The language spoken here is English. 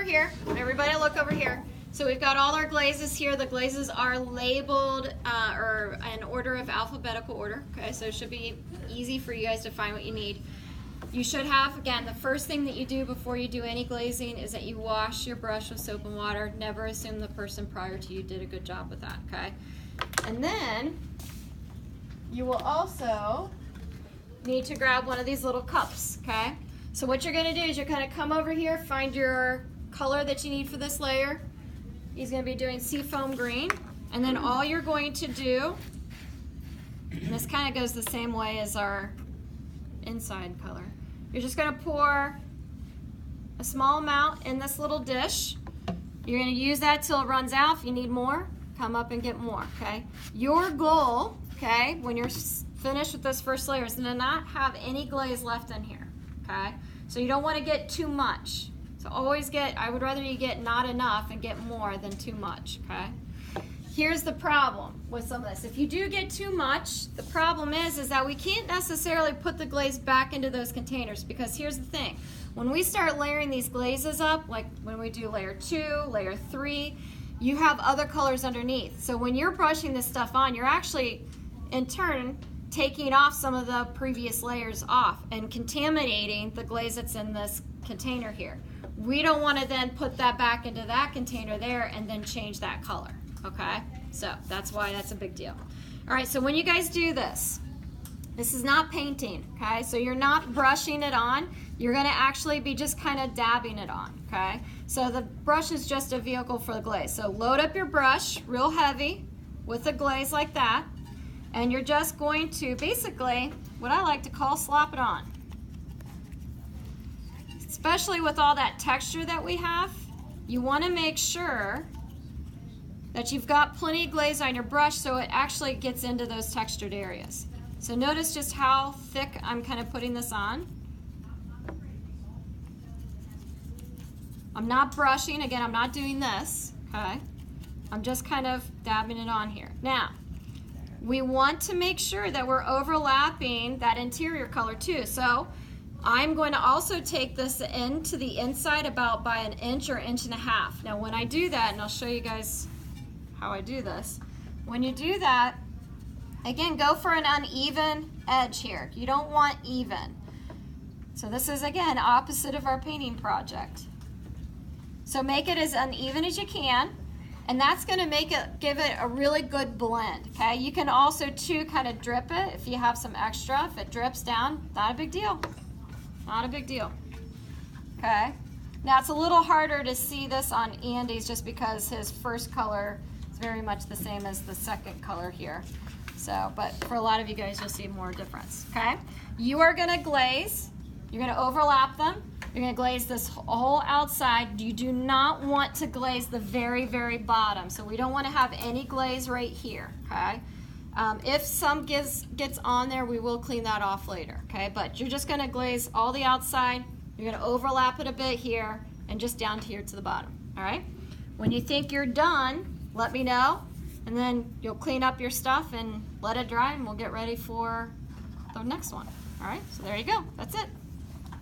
here. Everybody look over here. So we've got all our glazes here. The glazes are labeled or in order of alphabetical order. Okay, so it should be easy for you guys to find what you need. You should have, again, the first thing that you do before you do any glazing is that you wash your brush with soap and water. Never assume the person prior to you did a good job with that, okay? And then you will also need to grab one of these little cups, okay? So what you're gonna do is you're gonna come over here, find your color that you need for this layer. He's gonna be doing seafoam green. And then all you're going to do, and this kind of goes the same way as our inside color. You're just going to pour a small amount in this little dish. You're going to use that till it runs out. If you need more, come up and get more, okay? Your goal, okay, when you're finished with this first layer is to not have any glaze left in here, okay? So you don't want to get too much. So always I would rather you get not enough and get more than too much, okay? Here's the problem with some of this. If you do get too much, the problem is that we can't necessarily put the glaze back into those containers, because here's the thing. When we start layering these glazes up, like when we do layer 2, layer 3, you have other colors underneath. So when you're brushing this stuff on, you're actually, in turn, taking off some of the previous layers off and contaminating the glaze that's in this container here. We don't want to then put that back into that container there and then change that color. Okay, so that's why that's a big deal. All right, so when you guys do this, this is not painting, okay? So you're not brushing it on. You're gonna actually be just kind of dabbing it on, okay? So the brush is just a vehicle for the glaze. So load up your brush real heavy with a glaze like that, and you're just going to basically, what I like to call, slop it on. Especially with all that texture that we have, you wanna make sure that you've got plenty of glaze on your brush so it actually gets into those textured areas. So notice just how thick I'm kind of putting this on. I'm not brushing, again, I'm not doing this, okay? I'm just kind of dabbing it on here. Now, we want to make sure that we're overlapping that interior color too. So I'm going to also take this into the inside about by 1 inch or 1.5 inches. Now when I do that, and I'll show you guys how I do this. When you do that, again, go for an uneven edge here. You don't want even. So this is, again, opposite of our painting project. So make it as uneven as you can, and that's going to give it a really good blend, okay? You can also, too, kind of drip it if you have some extra. If it drips down, not a big deal. Not a big deal, okay? Now, it's a little harder to see this on Andy's just because his first color very much the same as the second color here. So, but for a lot of you guys, you'll see more difference, okay? You are gonna glaze, you're gonna overlap them, you're gonna glaze this whole outside. You do not want to glaze the very, very bottom. So we don't wanna have any glaze right here, okay? If some gets on there, we will clean that off later, okay? But you're just gonna glaze all the outside, you're gonna overlap it a bit here, and just down here to the bottom, all right? When you think you're done, let me know, and then you'll clean up your stuff and let it dry, and we'll get ready for the next one. All right, so there you go. That's it.